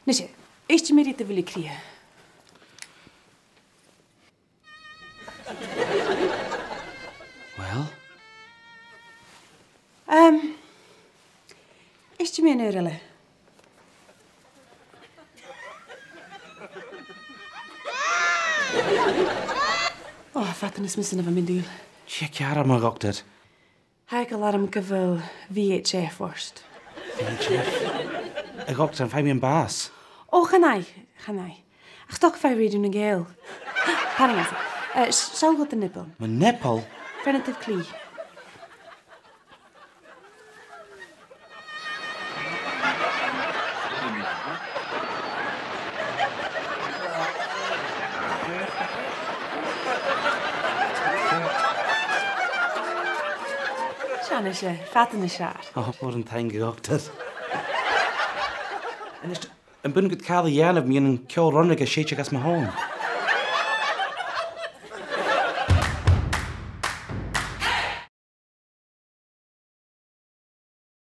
Nes eiste méid a bhfuil cria. Wel? Eiste mé eile. Fatan is mis efo mynd dŵl. Check ar am agogdad. Haig al arm gyfel VHF worst. VHF? Agogdad yn ffaim i'n bas. O, chanai. Ach, stoc fai reidwn yn gael. Paring at. Sawl god y nibl. Mae Nepal? Fernatif cli. Sian eisiau, fatan y siar. O, bod yn ta'n agogdad. Yn bwyn gyd cael ei anaf mi yn ceol ronnig a sietio gas mae hwn.